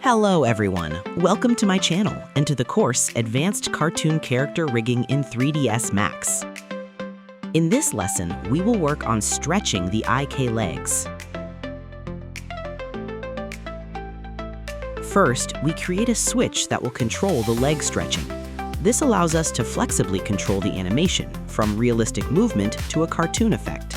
Hello everyone, welcome to my channel and to the course Advanced Cartoon Character Rigging in 3ds Max. In this lesson, we will work on stretching the IK legs. First, we create a switch that will control the leg stretching. This allows us to flexibly control the animation, from realistic movement to a cartoon effect.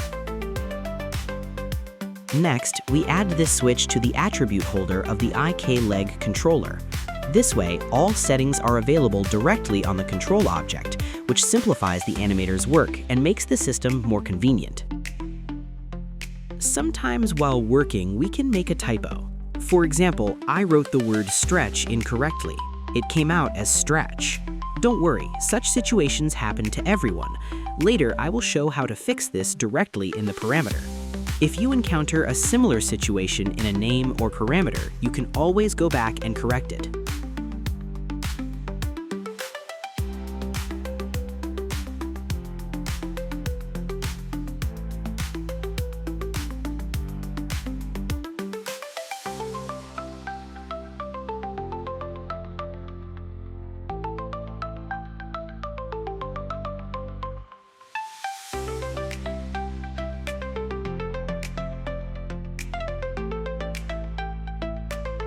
Next, we add this switch to the attribute holder of the IK leg controller. This way, all settings are available directly on the control object, which simplifies the animator's work and makes the system more convenient. Sometimes while working, we can make a typo. For example, I wrote the word stretch incorrectly. It came out as stretch. Don't worry, such situations happen to everyone. Later, I will show how to fix this directly in the parameter. If you encounter a similar situation in a name or parameter, you can always go back and correct it.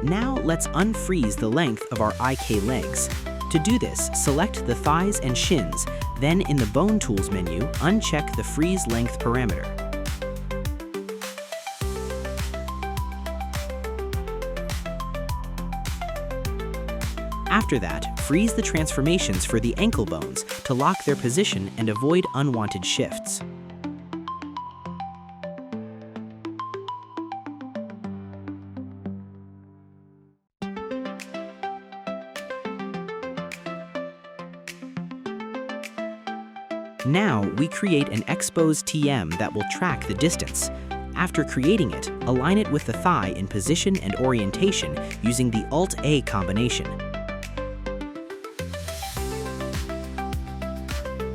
Now let's unfreeze the length of our IK legs. To do this, select the thighs and shins, then in the Bone Tools menu, uncheck the Freeze Length parameter. After that, freeze the transformations for the ankle bones to lock their position and avoid unwanted shifts. Now, we create an expose TM that will track the distance. After creating it, align it with the thigh in position and orientation using the Alt-A combination.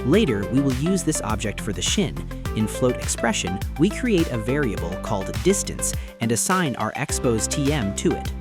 Later, we will use this object for the shin. In float expression, we create a variable called distance and assign our expose TM to it.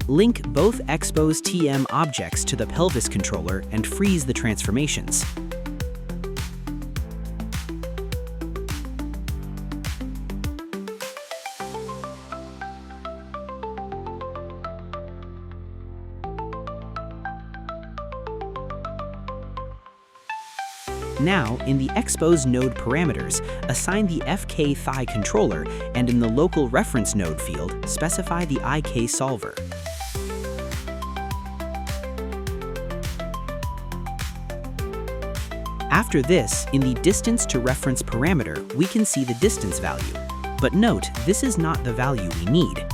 Link both expose TM objects to the pelvis controller and freeze the transformations. Now, in the Expose Node parameters, assign the FK Thigh controller, and in the Local Reference Node field, specify the IK solver. After this, in the Distance to Reference parameter, we can see the distance value. But note, this is not the value we need.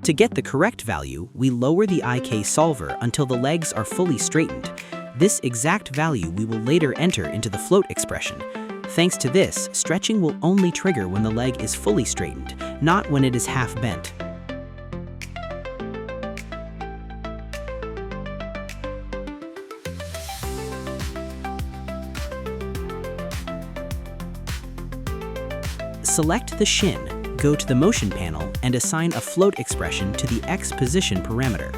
To get the correct value, we lower the IK solver until the legs are fully straightened. This exact value we will later enter into the float expression. Thanks to this, stretching will only trigger when the leg is fully straightened, not when it is half bent. Select the shin, go to the motion panel, and assign a float expression to the X position parameter.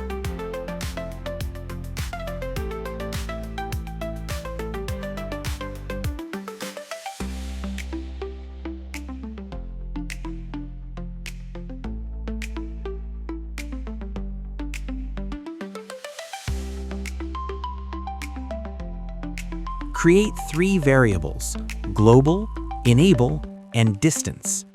Create three variables: global, enable, and distance.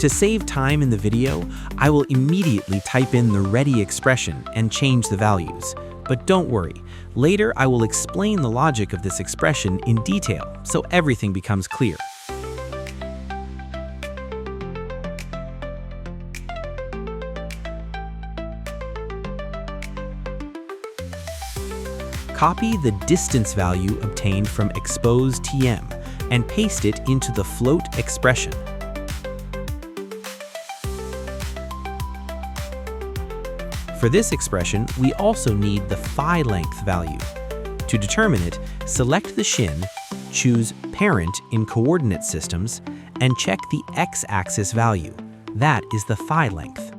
To save time in the video, I will immediately type in the ready expression and change the values. But don't worry, later I will explain the logic of this expression in detail so everything becomes clear. Copy the distance value obtained from expose TM and paste it into the float expression. For this expression, we also need the thigh length value. To determine it, select the shin, choose Parent in Coordinate Systems, and check the x-axis value. That is the thigh length.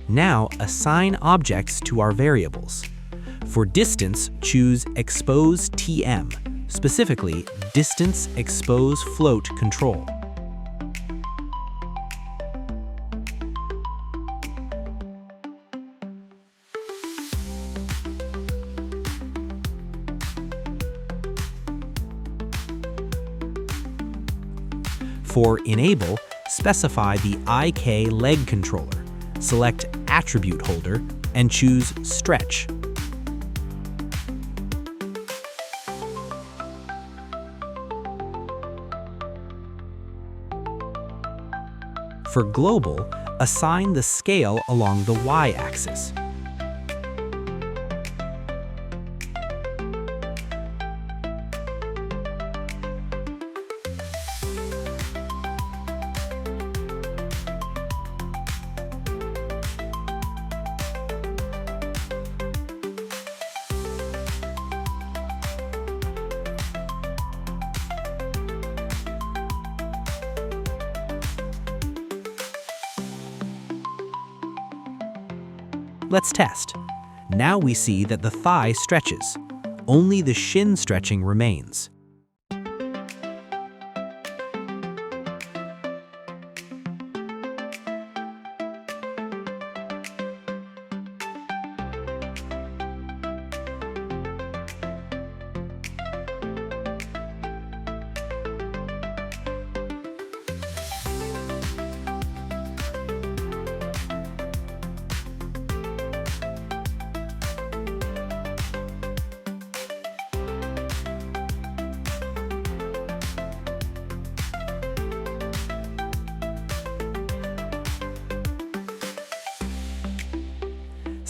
Now assign objects to our variables. For distance, choose expose TM, specifically distance expose float control. For enable, specify the IK leg controller. Select Attribute Holder and choose Stretch. For global, assign the scale along the y-axis. Let's test. Now we see that the thigh stretches. Only the shin stretching remains.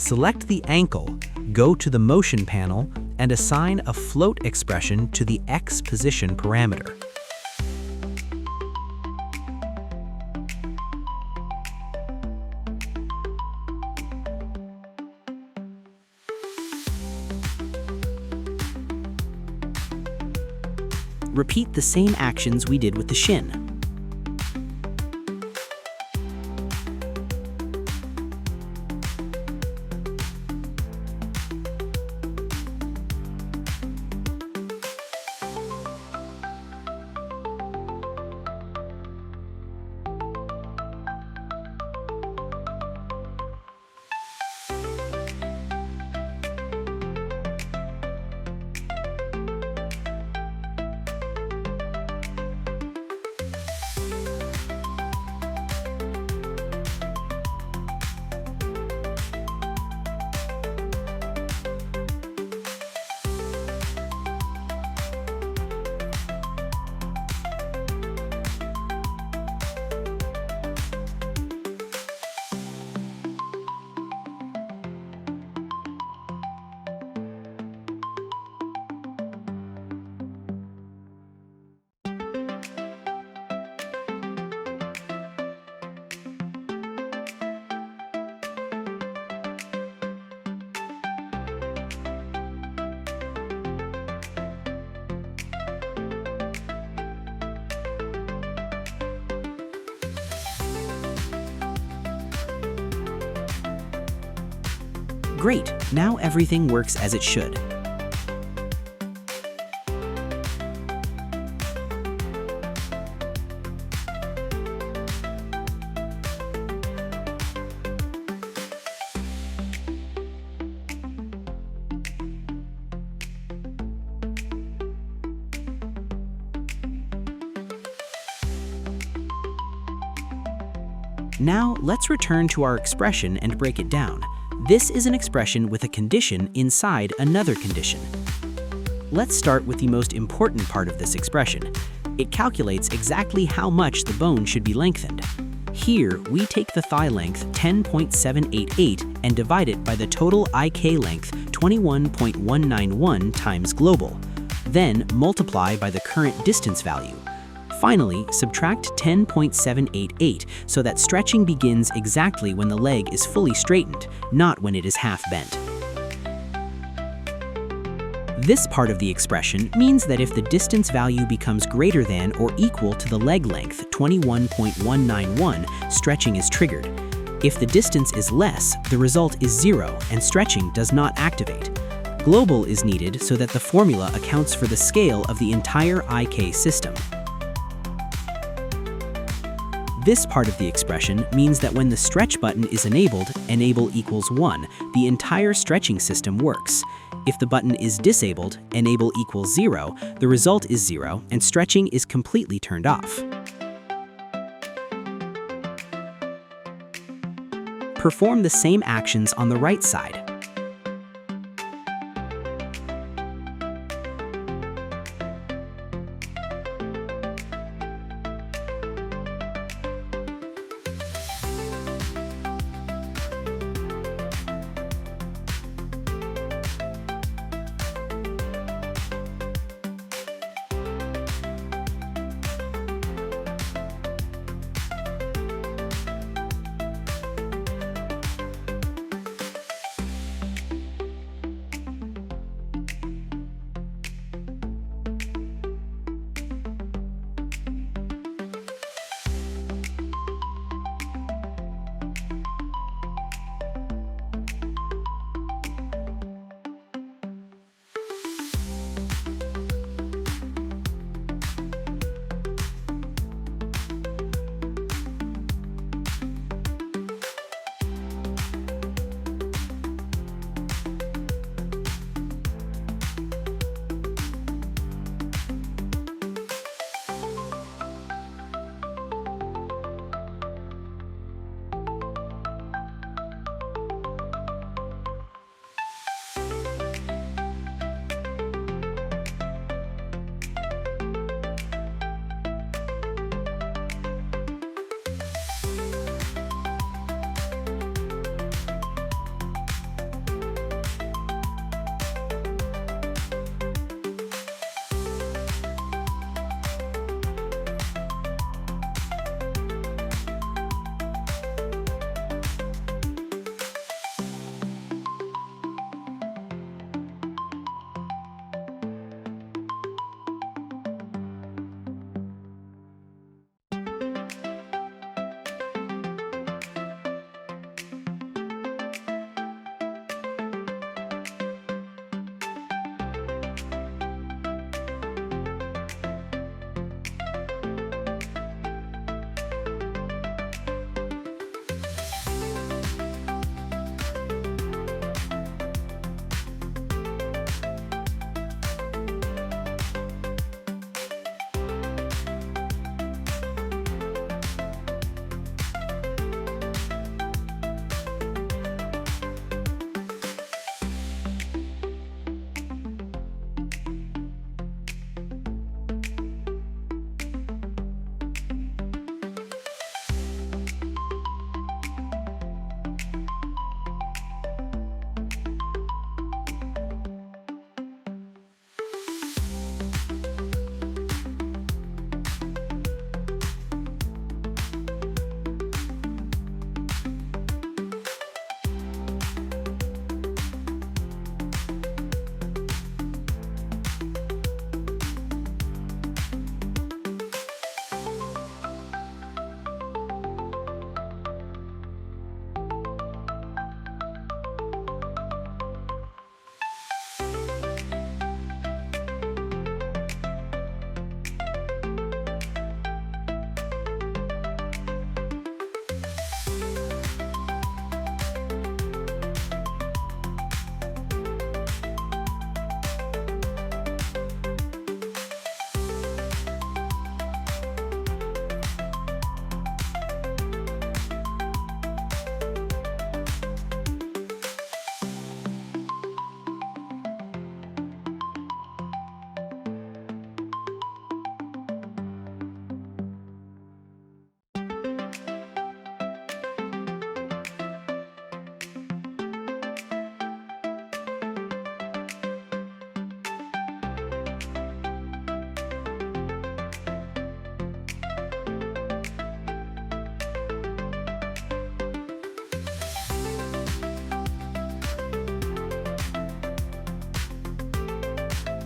Select the ankle, go to the motion panel, and assign a float expression to the X position parameter. Repeat the same actions we did with the shin. Great, now everything works as it should. Now, let's return to our expression and break it down. This is an expression with a condition inside another condition. Let's start with the most important part of this expression. It calculates exactly how much the bone should be lengthened. Here, we take the thigh length 10.788 and divide it by the total IK length 21.191 times global. Then multiply by the current distance value. Finally, subtract 10.788 so that stretching begins exactly when the leg is fully straightened, not when it is half bent. This part of the expression means that if the distance value becomes greater than or equal to the leg length 21.191, stretching is triggered. If the distance is less, the result is 0 and stretching does not activate. Global is needed so that the formula accounts for the scale of the entire IK system. This part of the expression means that when the stretch button is enabled, enable equals 1, the entire stretching system works. If the button is disabled, enable equals 0, the result is 0 and stretching is completely turned off. Perform the same actions on the right side.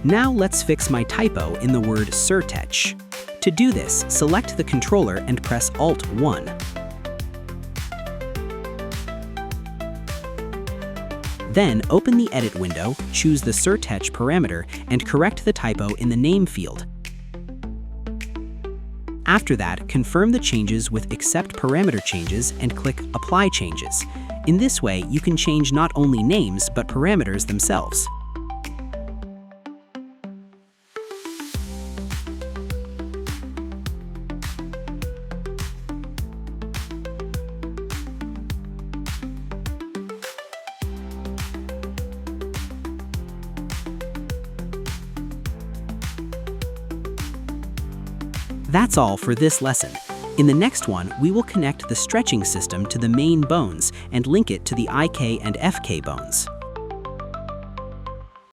Now let's fix my typo in the word surtech. To do this, select the controller and press Alt-1. Then open the Edit window, choose the surtech parameter, and correct the typo in the name field. After that, confirm the changes with Accept Parameter Changes and click Apply Changes. In this way, you can change not only names, but parameters themselves. That's all for this lesson. In the next one, we will connect the stretching system to the main bones and link it to the IK and FK bones.